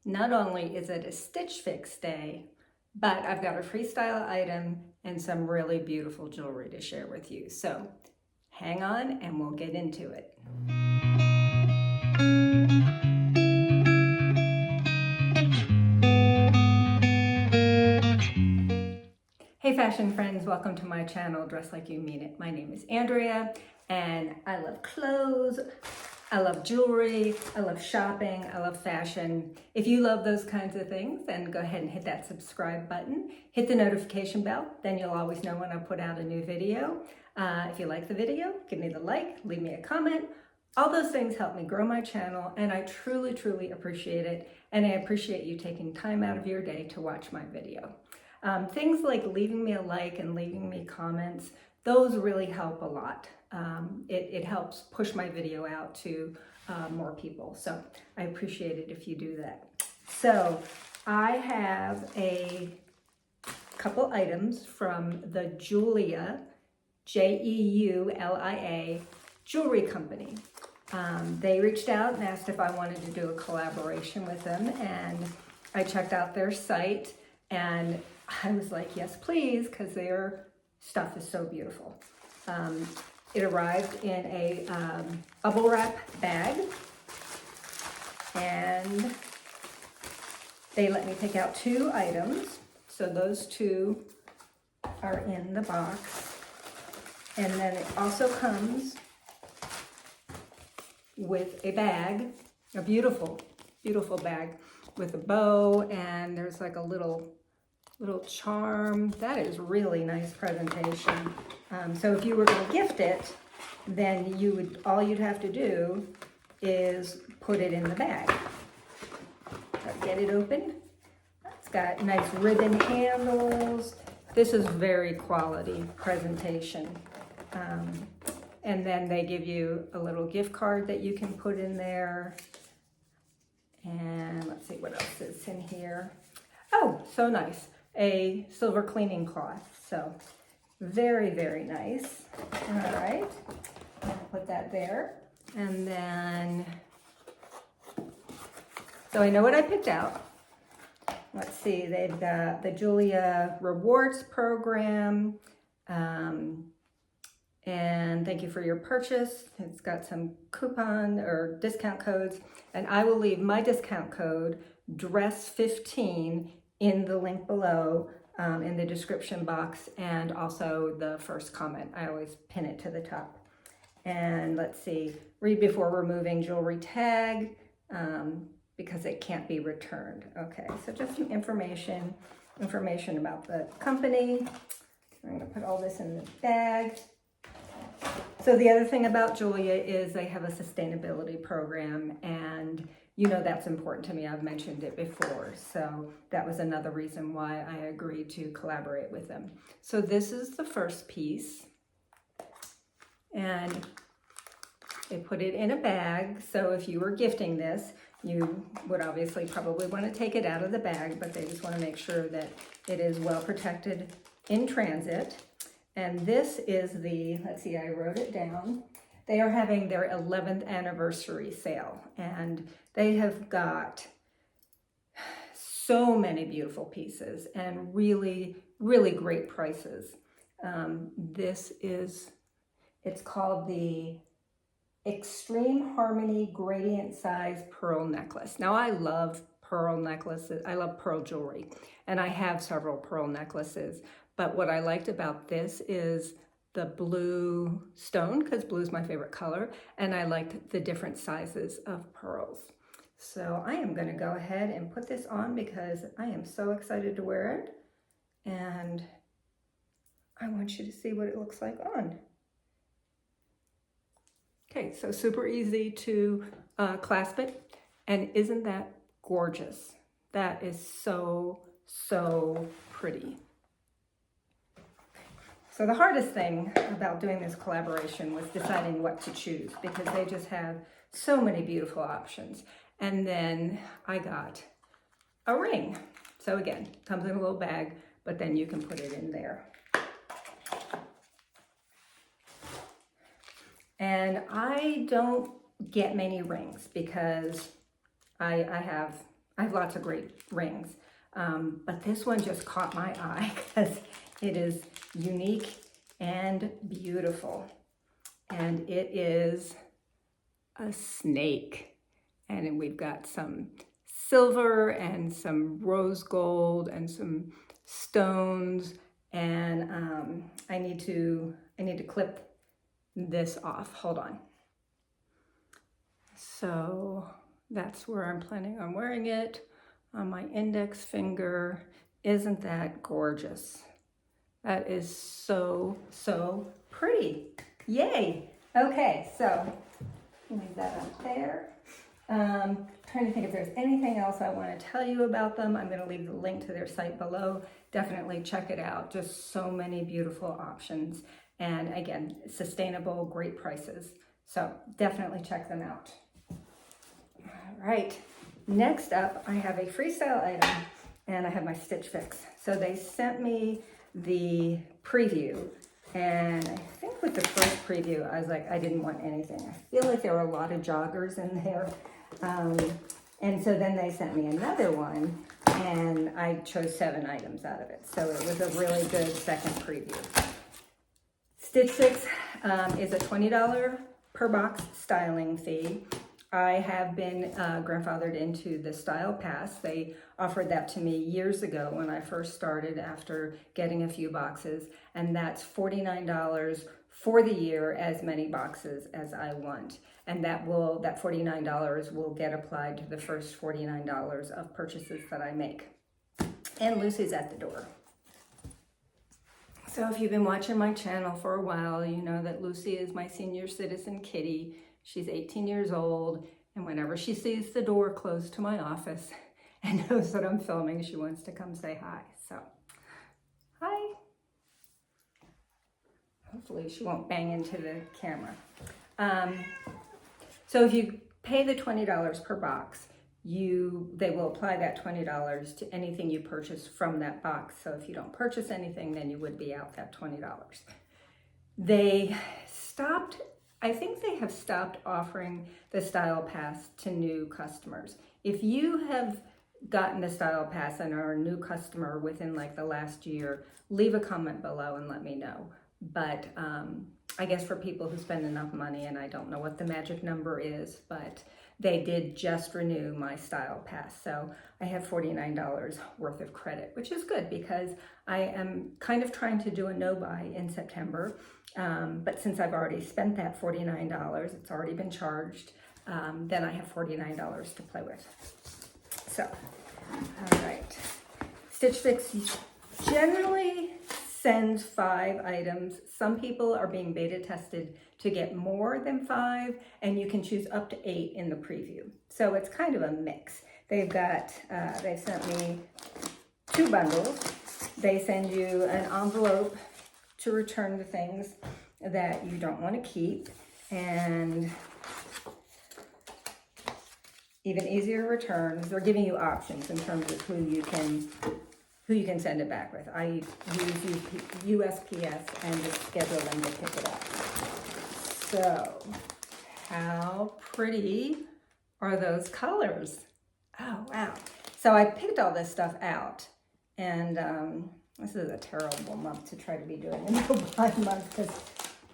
Not only is it a Stitch Fix day, but I've got a freestyle item and some really beautiful jewelry to share with you. So hang on and we'll get into it. Hey fashion friends, welcome to my channel, Dress Like You Mean It. My name is Andrea and I love clothes, I love jewelry, I love shopping, I love fashion. If you love those kinds of things, then go ahead and hit that subscribe button, hit the notification bell, then you'll always know when I put out a new video. If you like the video, give me the like, leave me a comment. All those things help me grow my channel and I truly, truly appreciate it. And I appreciate you taking time out of your day to watch my video. Things like leaving me a like and leaving me comments, those really help a lot. It helps push my video out to more people. So I appreciate it if you do that. So I have a couple items from the Jeulia, Jeulia jewelry company. They reached out and asked if I wanted to do a collaboration with them, and I checked out their site and I was like, yes, please, because their stuff is so beautiful. It arrived in a bubble wrap bag, and they let me pick out 2 items. So those 2 are in the box. And then it also comes with a bag, a beautiful, beautiful bag with a bow, and there's like a little charm. That is really nice presentation. So if you were going to gift it, then all you'd have to do is put it in the bag. Get it open. It's got nice ribbon handles. This is very quality presentation. And then they give you a little gift card that you can put in there. And let's see what else is in here. Oh, so nice. A silver cleaning cloth. So very, very nice. All right, I'll put that there. And then, so I know what I picked out. Let's see, they've got the Jeulia rewards program. And thank you for your purchase. It's got some coupon or discount codes, and I will leave my discount code DRESS15 in the link below, in the description box, and also the first comment. I always pin it to the top. And let's see, read before removing jewelry tag, because it can't be returned. Okay, so just some information about the company. I'm gonna put all this in the bag. So the other thing about Jeulia is they have a sustainability program, and you know that's important to me. I've mentioned it before. So that was another reason why I agreed to collaborate with them. So this is the first piece, and they put it in a bag. So if you were gifting this, you would obviously probably want to take it out of the bag, but they just want to make sure that it is well protected in transit. And this is let's see, I wrote it down. They are having their 11th anniversary sale, and they have got so many beautiful pieces and really, really great prices. It's called the Extreme Harmony Gradient Size Pearl Necklace. Now I love pearl necklaces. I love pearl jewelry, and I have several pearl necklaces. But what I liked about this is the blue stone, because blue is my favorite color, and I liked the different sizes of pearls. So I am going to go ahead and put this on because I am so excited to wear it, and I want you to see what it looks like on. Okay, so super easy to clasp it, and isn't that gorgeous? That is so, so pretty. So the hardest thing about doing this collaboration was deciding what to choose, because they just have so many beautiful options. And then I got a ring. So again, comes in a little bag, but then you can put it in there. And I don't get many rings because I I have lots of great rings, but this one just caught my eye because it is unique and beautiful. And it is a snake. And we've got some silver and some rose gold and some stones. And I need to clip this off. Hold on. So that's where I'm planning on wearing it, on my index finger. Isn't that gorgeous? That is so, so pretty. Yay. Okay, so leave that up there. Trying to think if there's anything else I want to tell you about them. I'm going to leave the link to their site below. Definitely check it out. Just so many beautiful options. And again, sustainable, great prices. So definitely check them out. All right. Next up, I have a Freestyle Item and I have my Stitch Fix. So they sent me the preview. And I think with the first preview, I was like, I didn't want anything. I feel like there were a lot of joggers in there. And so then they sent me another one and I chose 7 items out of it. So it was a really good second preview. Stitch Fix is a $20 per box styling fee. I have been grandfathered into the Style Pass. They offered that to me years ago when I first started after getting a few boxes. And that's $49 for the year, as many boxes as I want. And that $49 will get applied to the first $49 of purchases that I make. And Lucy's at the door. So if you've been watching my channel for a while, you know that Lucy is my senior citizen kitty. She's 18 years old, and whenever she sees the door closed to my office and knows that I'm filming, she wants to come say hi. So, hi. Hopefully she won't bang into the camera. So if you pay the $20 per box, they will apply that $20 to anything you purchase from that box. So if you don't purchase anything, then you would be out that $20. I think they have stopped offering the Style Pass to new customers. If you have gotten the Style Pass and are a new customer within like the last year, leave a comment below and let me know. But I guess for people who spend enough money, and I don't know what the magic number is, but they did just renew my Style Pass. So I have $49 worth of credit, which is good because I am kind of trying to do a no-buy in September. But since I've already spent that $49, it's already been charged, then I have $49 to play with. So, all right. Stitch Fix generally sends 5 items. Some people are being beta tested to get more than 5, and you can choose up to 8 in the preview. So it's kind of a mix. They sent me 2 bundles. They send you an envelope to return the things that you don't want to keep, and even easier returns. They're giving you options in terms of who you can send it back with. I use USPS and just schedule them to pick it up. So, how pretty are those colors? Oh, wow. So I picked all this stuff out, and this is a terrible month to try to be doing a no-buy month because,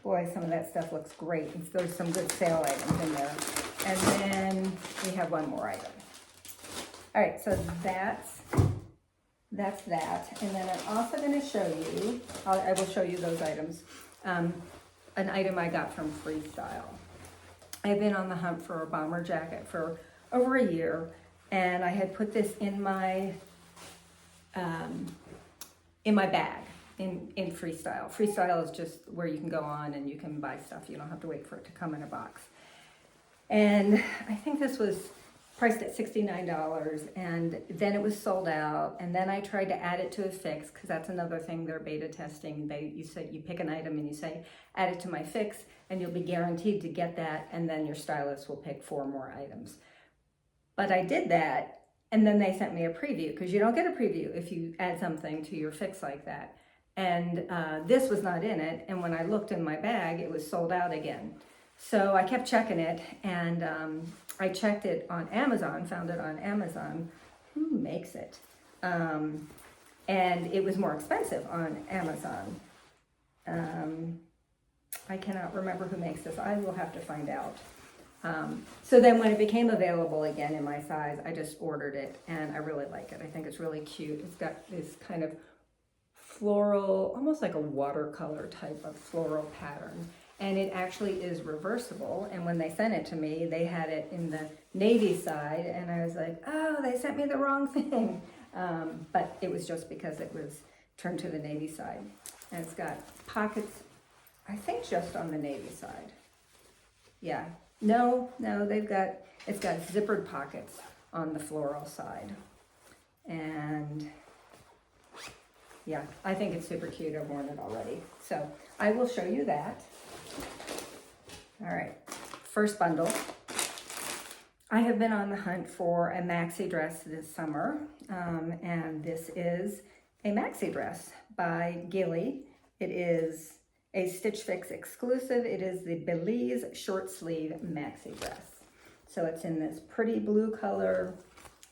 boy, some of that stuff looks great. There's some good sale items in there. And then we have one more item. All right, so that's that. And then I'm also going to show you, I will show you those items, an item I got from Freestyle. I've been on the hunt for a bomber jacket for over a year, and I had put this in my bag in Freestyle. Freestyle is just where you can go on and you can buy stuff. You don't have to wait for it to come in a box. And I think this was priced at $69, and then it was sold out. And then I tried to add it to a fix, because that's another thing they're beta testing. You pick an item and you say, add it to my fix, and you'll be guaranteed to get that, and then your stylist will pick 4 more items. But I did that, and then they sent me a preview, because you don't get a preview if you add something to your fix like that. And this was not in it, and when I looked in my bag, it was sold out again. So I kept checking it, and I checked it on Amazon, found it on Amazon who makes it? And it was more expensive on Amazon. I cannot remember who makes this. I will have to find out. So then when it became available again in my size, I just ordered it, and I really like it. I think it's really cute. It's got this kind of floral, almost like a watercolor type of floral pattern. And it actually is reversible. And when they sent it to me, they had it in the navy side, and I was like, oh, they sent me the wrong thing. But it was just because it was turned to the navy side. And it's got pockets, I think just on the navy side. Yeah, no, it's got zippered pockets on the floral side. And yeah, I think it's super cute. I've worn it already. So I will show you that. All right, first bundle. I have been on the hunt for a maxi dress this summer, and this is a maxi dress by Gilli. It is a Stitch Fix exclusive. It is the Belize short sleeve maxi dress. So it's in this pretty blue color.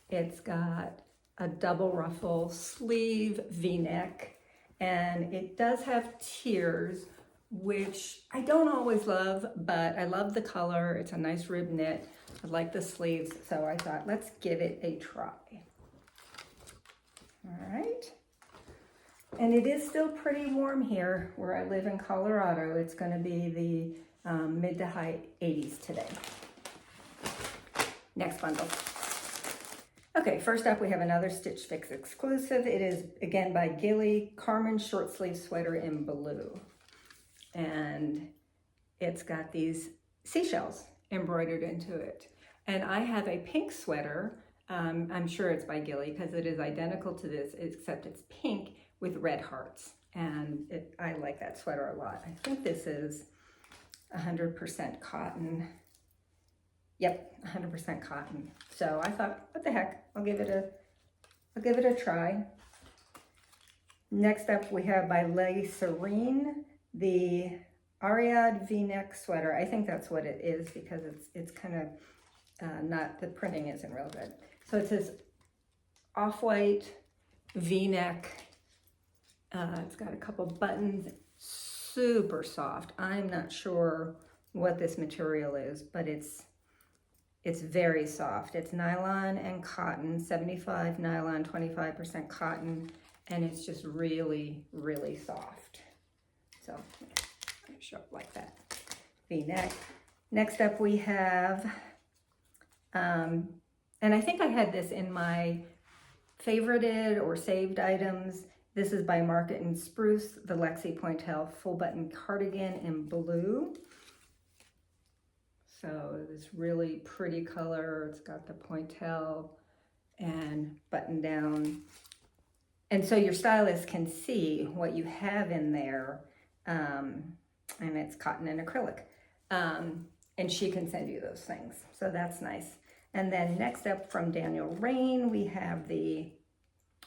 It's got a double ruffle sleeve V-neck, and it does have tiers, which I don't always love, but I love the color. It's a nice rib knit. I like the sleeves, so I thought, let's give it a try. All right. And it is still pretty warm here where I live in Colorado. It's going to be the mid to high 80s today. Next bundle. Okay, first up we have another Stitch Fix exclusive. It is, again, by Gilli, Carmen short sleeve sweater in blue. And it's got these seashells embroidered into it. And I have a pink sweater. I'm sure it's by Gilli because it is identical to this, except it's pink with red hearts. And I like that sweater a lot. I think this is 100% cotton. Yep, 100% cotton. So I thought, what the heck? I'll give it a try. Next up we have by Serein, the Ariad V-neck sweater. I think that's what it is because it's kind of not, the printing isn't real good. So it says off-white V-neck. It's got a couple buttons, super soft. I'm not sure what this material is, but it's very soft. It's nylon and cotton, 75 nylon, 25% cotton, and it's just really, really soft. So I'll show it like that. V-neck. Next up we have, and I think I had this in my favorited or saved items. This is by Market and Spruce, the Lexie Pointelle full button cardigan in blue. So this really pretty color. It's got the Pointelle and button down. And so your stylist can see what you have in there. And it's cotton and acrylic. And she can send you those things. So that's nice. And then next up from Rainn, we have the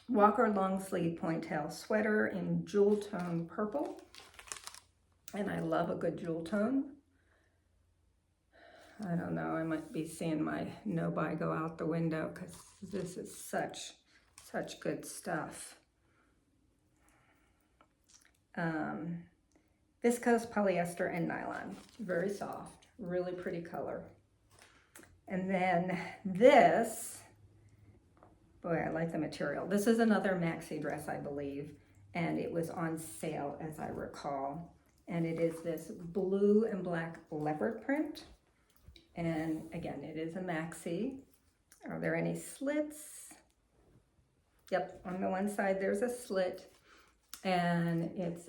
Walker long sleeve Pointelle sweater in jewel tone purple. And I love a good jewel tone. I don't know, I might be seeing my no-buy go out the window because this is such good stuff. Viscose, polyester, and nylon. Very soft, really pretty color. And then this, boy, I like the material. This is another maxi dress, I believe, and it was on sale, as I recall. And it is this blue and black leopard print. And again, it is a maxi. Are there any slits? Yep, on the one side there's a slit, and it's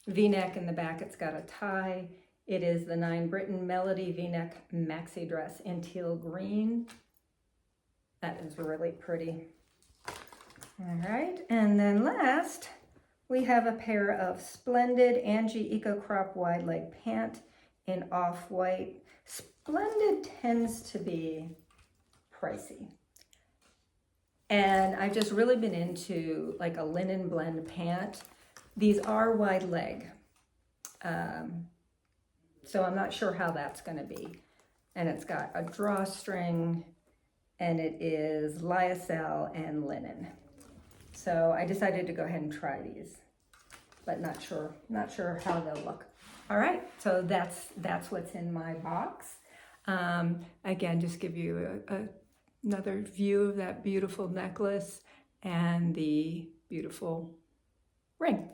V-neck in the back. It's got a tie. It is the 9 Britton Melody V-neck maxi dress in teal green. That is really pretty. All right, and then last, we have a pair of Splendid Angie Eco Crop wide leg pant in off-white. Splendid tends to be pricey. And I've just really been into like a linen blend pant. These are wide leg. So I'm not sure how that's going to be. And it's got a drawstring and it is lyocell and linen. So I decided to go ahead and try these, but not sure how they'll look. All right, so that's what's in my box. Again, just give you another view of that beautiful necklace and the beautiful ring.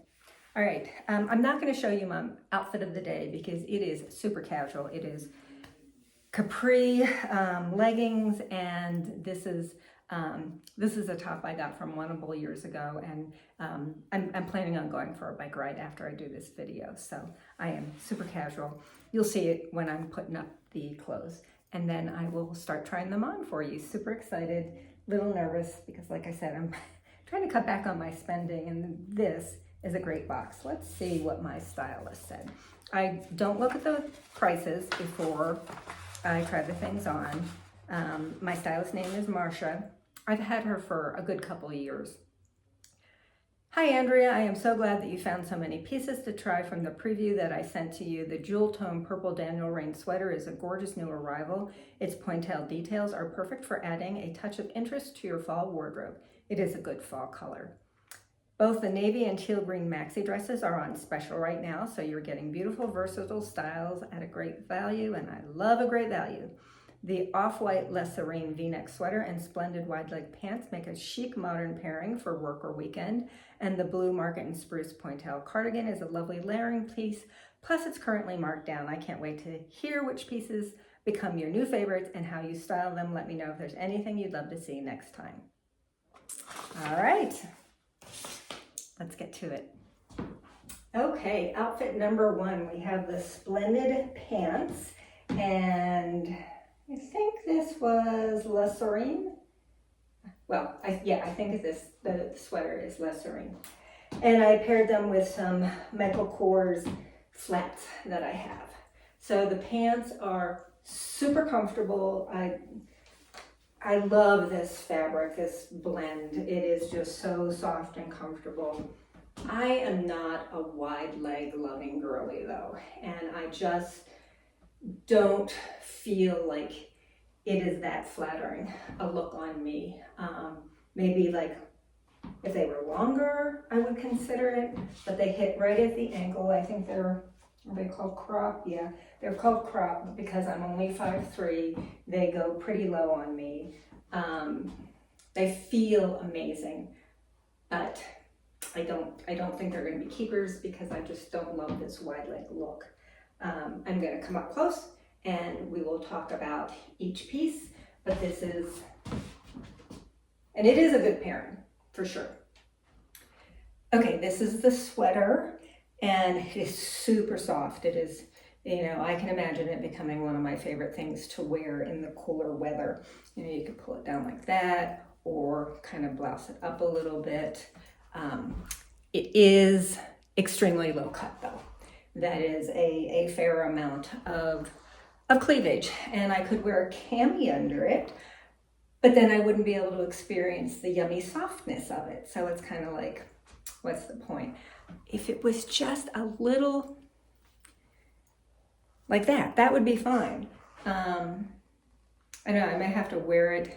All right, I'm not going to show you my outfit of the day because it is super casual. It is capri leggings, and this is a top I got from Winnable years ago, and I'm planning on going for a bike ride after I do this video, so I am super casual. You'll see it when I'm putting up the clothes, and then I will start trying them on for you. Super excited, little nervous, because like I said, I'm trying to cut back on my spending, and this is a great box. Let's see what my stylist said. I don't look at the prices before I try the things on. My stylist name is Marsha. I've had her for a good couple of years. Hi Andrea, I am so glad that you found so many pieces to try from the preview that I sent to you. The jewel tone purple Daniel Rainn sweater is a gorgeous new arrival. Its Pointelle details are perfect for adding a touch of interest to your fall wardrobe. It is a good fall color. Both the navy and teal green maxi dresses are on special right now, so you're getting beautiful, versatile styles at a great value, and I love a great value. The off-white Serein v-neck sweater and Splendid wide-leg pants make a chic modern pairing for work or weekend, and the blue market and spruce Pointelle cardigan is a lovely layering piece, plus it's currently marked down. I can't wait to hear which pieces become your new favorites and how you style them. Let me know if there's anything you'd love to see next time. All right. Let's get to it. Okay, outfit number one, we have the Splendid pants, and I think this was Serein. Well, I think the sweater is Serein. And I paired them with some Michael Kors flats that I have. So the pants are super comfortable. I love this fabric, this blend. It is just so soft and comfortable. I am not a wide leg loving girly though, and I just don't feel like it is that flattering a look on me. Maybe like if they were longer, I would consider it, but they hit right at the ankle. I think are they called crop? Yeah, they're called crop because I'm only 5'3". They go pretty low on me. They feel amazing, but I don't think they're going to be keepers because I just don't love this wide leg look. I'm going to come up close and we will talk about each piece, but this is, and it is a good pairing for sure. Okay, this is the sweater, and it is super soft. It is, I can imagine it becoming one of my favorite things to wear in the cooler weather. You could pull it down like that or kind of blouse it up a little bit. It is extremely low cut though. That is a fair amount of cleavage, and I could wear a cami under it, but then I wouldn't be able to experience the yummy softness of it. So it's kind of like, what's the point? If it was just a little like that would be fine. I know I may have to wear it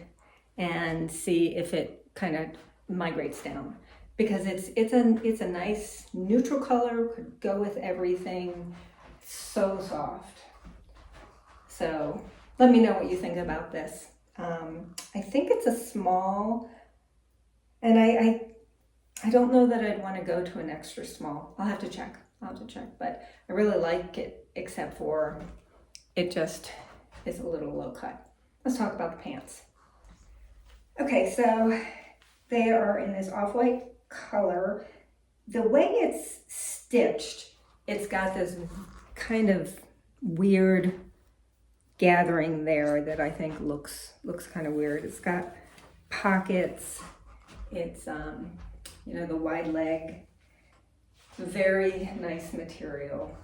and see if it kind of migrates down, because it's a nice neutral color, could go with everything. It's so soft. So let me know what you think about this. I think it's a small, and I don't know that I'd want to go to an extra small. I'll have to check, but I really like it, except for it just is a little low cut. Let's talk about the pants. Okay, so they are in this off-white color. The way it's stitched, it's got this kind of weird gathering there that I think looks kind of weird. It's got pockets. It's the wide leg. Very nice material.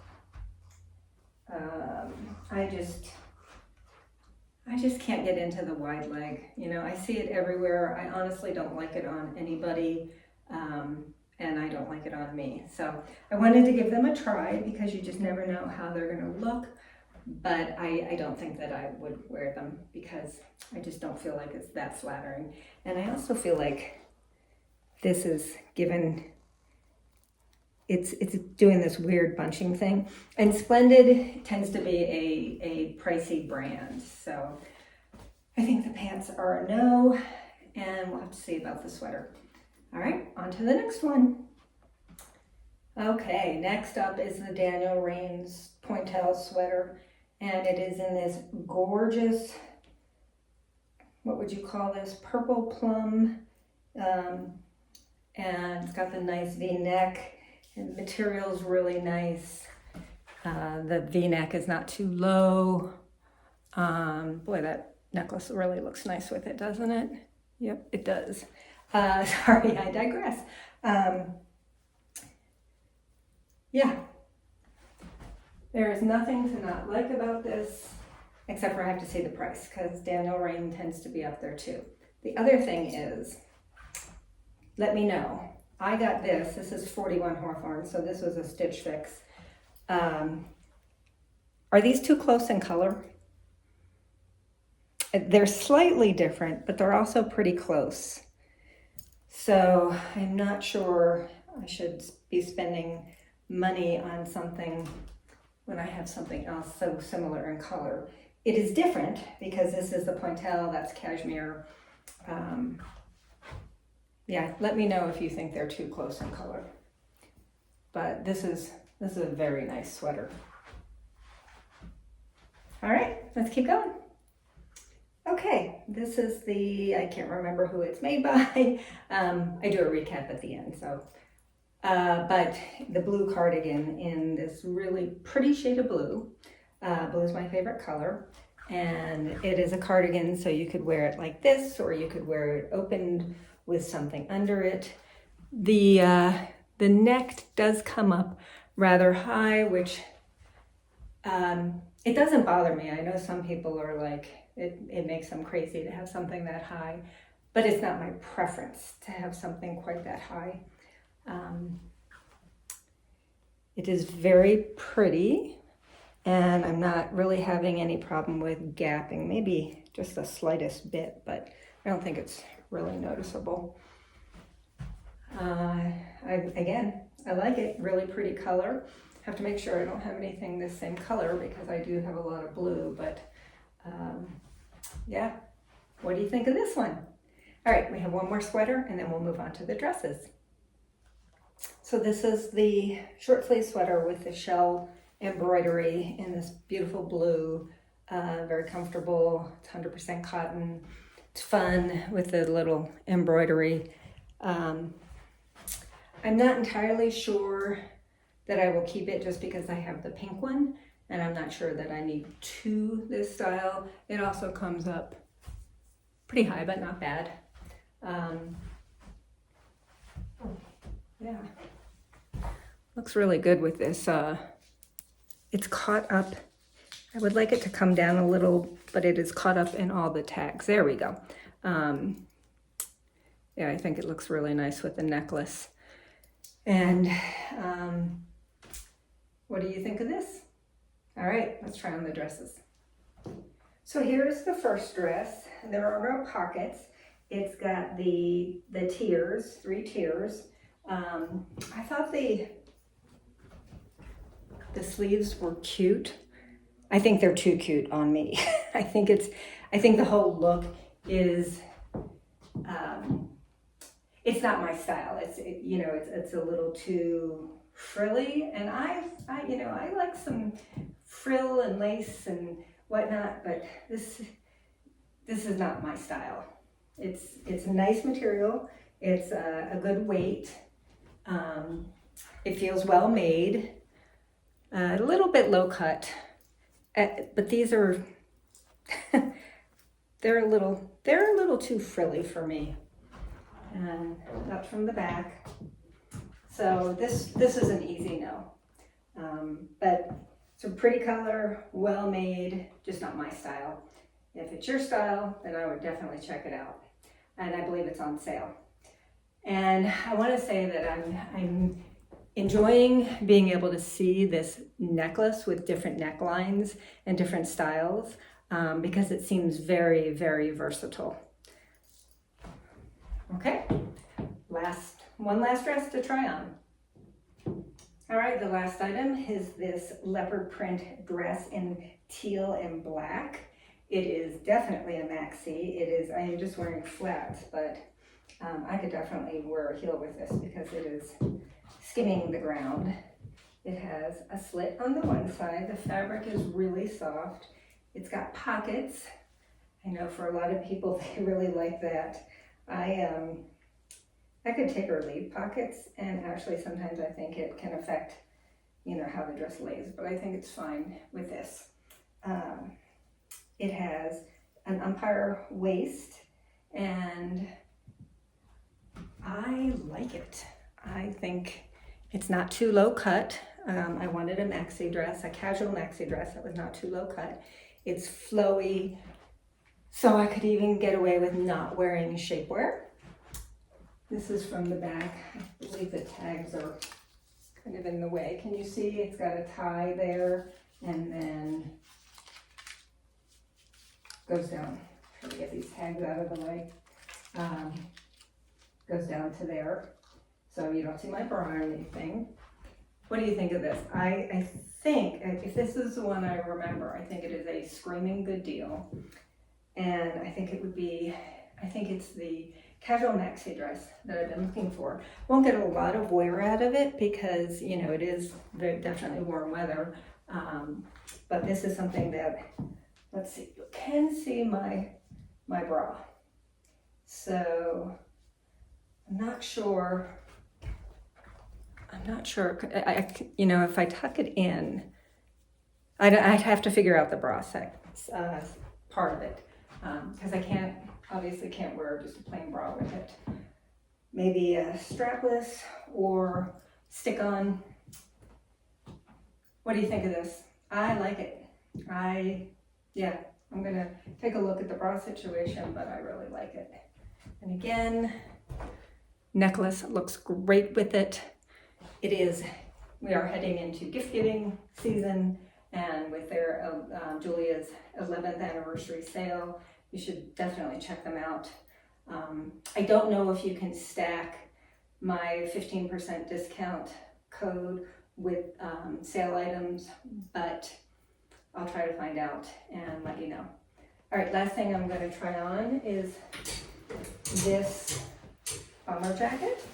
I just can't get into the wide leg. I see it everywhere. I honestly don't like it on anybody, and I don't like it on me. So I wanted to give them a try because you just never know how they're gonna look. but I don't think that I would wear them because I just don't feel like it's that flattering. And I also feel like this is given, it's doing this weird bunching thing. And Splendid tends to be a pricey brand. So I think the pants are a no, and we'll have to see about the sweater. All right, on to the next one. Okay, next up is the Rain's Pointelle sweater, and it is in this gorgeous, what would you call this, purple plum, and it's got the nice V-neck, and the material's really nice. The V-neck is not too low. Boy, that necklace really looks nice with it, doesn't it? Yep, it does. Sorry, I digress. Yeah, there is nothing to not like about this, except for I have to say the price, because Rainn tends to be up there too. The other thing is, let me know. I got this is 41 Hawthorne, so this was a Stitch Fix. Are these too close in color? They're slightly different, but they're also pretty close. So I'm not sure I should be spending money on something when I have something else so similar in color. It is different because this is the Pointelle, that's cashmere. Yeah, let me know if you think they're too close in color. But this is a very nice sweater. All right, let's keep going. Okay, this is I can't remember who it's made by. I do a recap at the end, so. But the blue cardigan in this really pretty shade of blue. Blue is my favorite color. And it is a cardigan, so you could wear it like this, or you could wear it opened with something under it. The neck does come up rather high, which it doesn't bother me. I know some people are like, it makes them crazy to have something that high, but it's not my preference to have something quite that high. It is very pretty, and I'm not really having any problem with gapping, maybe just the slightest bit, but I don't think it's really noticeable. Again, I like it, really pretty color. Have to make sure I don't have anything the same color because I do have a lot of blue, but yeah, what do you think of this one? All right, we have one more sweater and then we'll move on to the dresses. So this is the short sleeve sweater with the shell embroidery in this beautiful blue, very comfortable, it's 100% cotton. It's fun with the little embroidery. I'm not entirely sure that I will keep it just because I have the pink one, and I'm not sure that I need two this style. It also comes up pretty high, but not bad. Yeah, looks really good with this. It's caught up. I would like it to come down a little, but it is caught up in all the tags. There we go. Yeah, I think it looks really nice with the necklace. And what do you think of this? All right, let's try on the dresses. So here's the first dress. There are no pockets. It's got the tiers, 3 tiers. I thought the sleeves were cute. I think they're too cute on me. I think the whole look is, it's not my style. It's a little too frilly, and I like some frill and lace and whatnot, but this is not my style. It's a nice material. It's a good weight. It feels well made. A little bit low cut, but these are they're a little too frilly for me. And up from the back. So this is an easy no. But it's a pretty color, well made, just not my style. If it's your style, then I would definitely check it out. And I believe it's on sale. And I want to say that I'm enjoying being able to see this necklace with different necklines and different styles because it seems very, very versatile. Okay, one last dress to try on. All right, the last item is this leopard print dress in teal and black. It is definitely a maxi. I am just wearing flats, but I could definitely wear a heel with this because it is skimming the ground. It has a slit on the one side. The fabric is really soft. It's got pockets. I know for a lot of people, they really like that. I could take or leave pockets, and actually sometimes I think it can affect, how the dress lays, but I think it's fine with this. It has an umpire waist, and I like it. I think it's not too low cut. I wanted a maxi dress, a casual maxi dress that was not too low cut. It's flowy, so I could even get away with not wearing shapewear. This is from the back. I believe the tags are kind of in the way. Can you see? It's got a tie there and then goes down. Try to get these tags out of the way. Goes down to there. So you don't see my bra or anything. What do you think of this? I think, if this is the one I remember, I think it is a screaming good deal. And I think it's the casual maxi dress that I've been looking for. Won't get a lot of wear out of it because, it is definitely warm weather. But this is something that, let's see, you can see my bra. So I'm not sure, if I tuck it in, I'd have to figure out the bra part of it. Because I obviously can't wear just a plain bra with it. Maybe a strapless or stick on. What do you think of this? I like it. I'm gonna take a look at the bra situation, but I really like it. And again, necklace looks great with it. We are heading into gift giving season, and with their Jeulia's 11th anniversary sale, you should definitely check them out. I don't know if you can stack my 15% discount code with sale items, but I'll try to find out and let you know. All right, last thing I'm going to try on is this bomber jacket.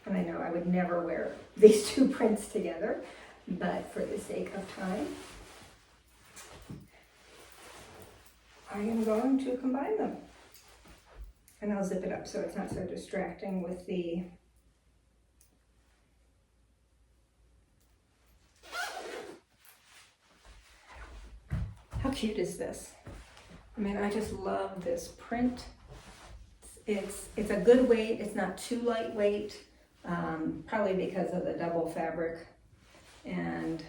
And I know I would never wear these two prints together, but for the sake of time, I am going to combine them. And I'll zip it up so it's not so distracting with the How cute is this? I mean, I just love this print. It's a good weight. It's not too lightweight, probably because of the double fabric. And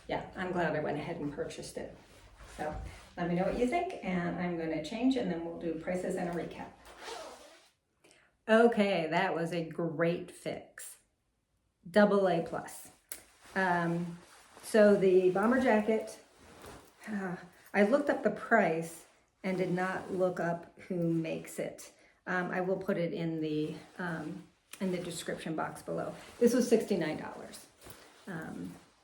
yeah, I'm glad I went ahead and purchased it. So let me know what you think, and I'm going to change, and then we'll do prices and a recap. Okay, that was a great fix. AA+. So the bomber jacket, I looked up the price and did not look up who makes it. I will put it in the description box below. This was $69.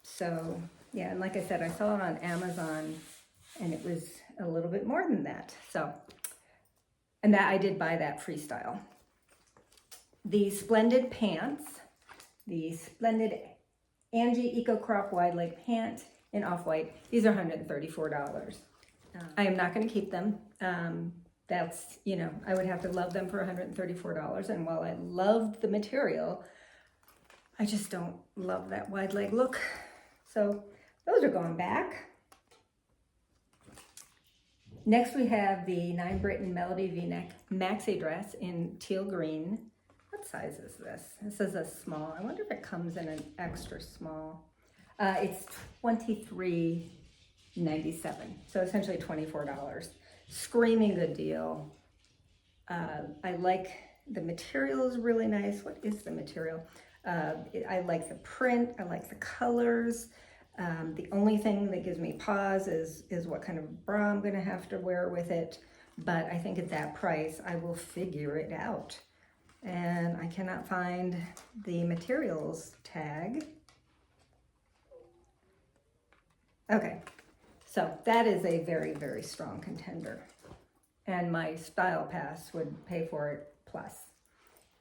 So yeah, and like I said, I saw it on Amazon and it was a little bit more than that. So, and that I did buy that Freestyle. The Splendid pants, the Splendid Angie Eco Crop Wide Leg Pant in off-white. These are $134. I am not going to keep them. That's, I would have to love them for $134. And while I loved the material, I just don't love that wide leg look. So those are going back. Next we have the 9 Britton Melody V-neck maxi dress in teal green. What size is this? This is a small. I wonder if it comes in an extra small. It's $23.97, so essentially $24. Screaming good deal. I like The material is really nice. What is the material? I like the print, I like the colors. The only thing that gives me pause is what kind of bra I'm gonna have to wear with it. But I think at that price, I will figure it out. And I cannot find the materials tag. Okay, so that is a very, very strong contender. And my Style Pass would pay for it plus.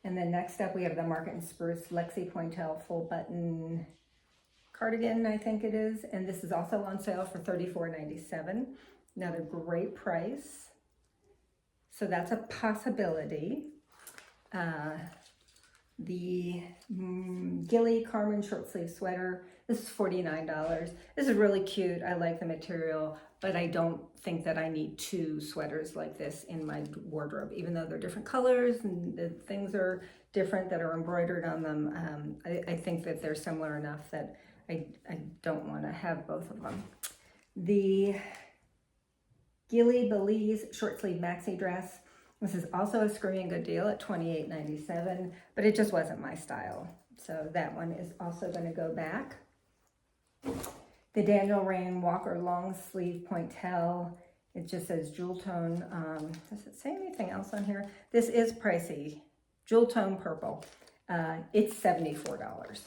And then next up we have the Market & Spruce Lexie Pointelle full button cardigan, I think it is. And this is also on sale for $34.97. Another great price. So that's a possibility. The Gilli Carmen short sleeve sweater, this is $49. This is really cute. I like the material, but I don't think that I need two sweaters like this in my wardrobe, even though they're different colors and the things are different that are embroidered on them. I think that they're similar enough that I don't want to have both of them. The Gilli Belize short sleeve maxi dress. This is also a screaming good deal at $28.97, but it just wasn't my style. So that one is also going to go back. The Rainn Walker long sleeve Pointelle. It just says jewel tone. Does it say anything else on here? This is pricey. Jewel tone purple. It's $74.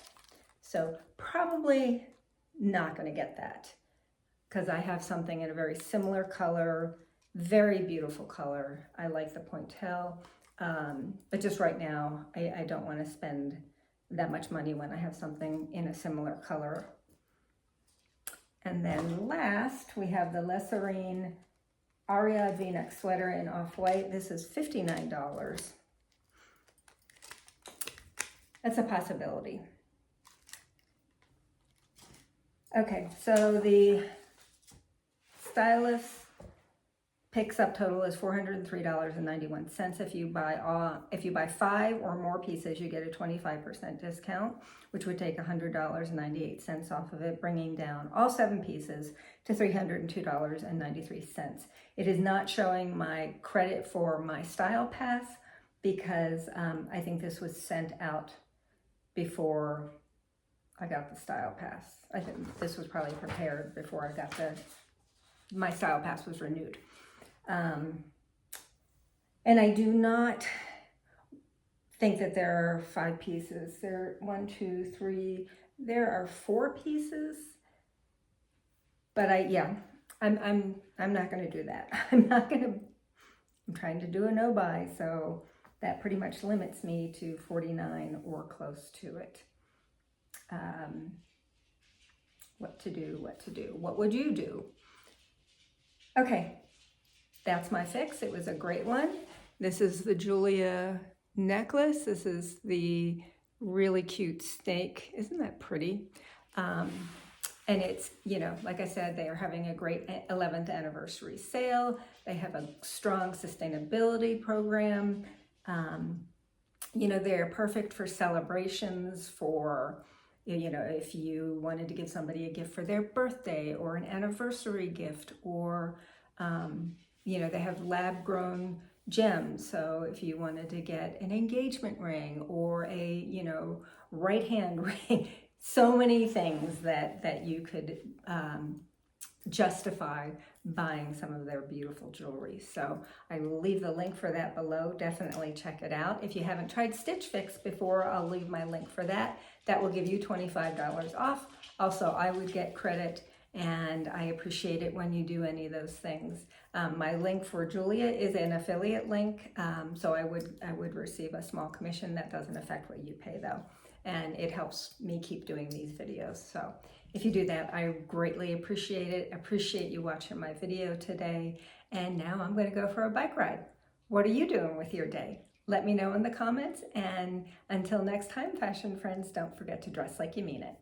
So probably not going to get that because I have something in a very similar color. Very beautiful color. I like the Pointelle, but just right now, I don't want to spend that much money when I have something in a similar color. And then last, we have the Serein Ariad V-neck sweater in off-white. This is $59. That's a possibility. Okay, so the Stylist picks up total is $403.91. If you buy 5 or more pieces, you get a 25% discount, which would take $100.98 off of it, bringing down all 7 pieces to $302.93. It is not showing my credit for my Style Pass because I think this was sent out before I got the Style Pass. I think this was probably prepared before I got my Style Pass was renewed. And I do not think that there are 5 pieces. There are 1, 2, 3. There are 4 pieces. But I'm not going to do that. I'm trying to do a no buy, so that pretty much limits me to 49 or close to it. What to do? What would you do? Okay. That's my fix. It was a great one. This is the Jeulia necklace. This is the really cute snake. Isn't that pretty? And it's, like I said, they are having a great 11th anniversary sale. They have a strong sustainability program. They're perfect for celebrations, for, if you wanted to give somebody a gift for their birthday or an anniversary gift, or, they have lab-grown gems. So if you wanted to get an engagement ring or a, right-hand ring, so many things that you could justify buying some of their beautiful jewelry. So I will leave the link for that below. Definitely check it out. If you haven't tried Stitch Fix before, I'll leave my link for that. That will give you $25 off. Also, I would get credit, and I appreciate it when you do any of those things. My link for Jeulia is an affiliate link, so I would receive a small commission. That doesn't affect what you pay though, and it helps me keep doing these videos. So if you do that, I greatly appreciate it. Appreciate you watching my video today. And now I'm going to go for a bike ride. What are you doing with your day? Let me know in the comments, and until next time, fashion friends, don't forget to dress like you mean it.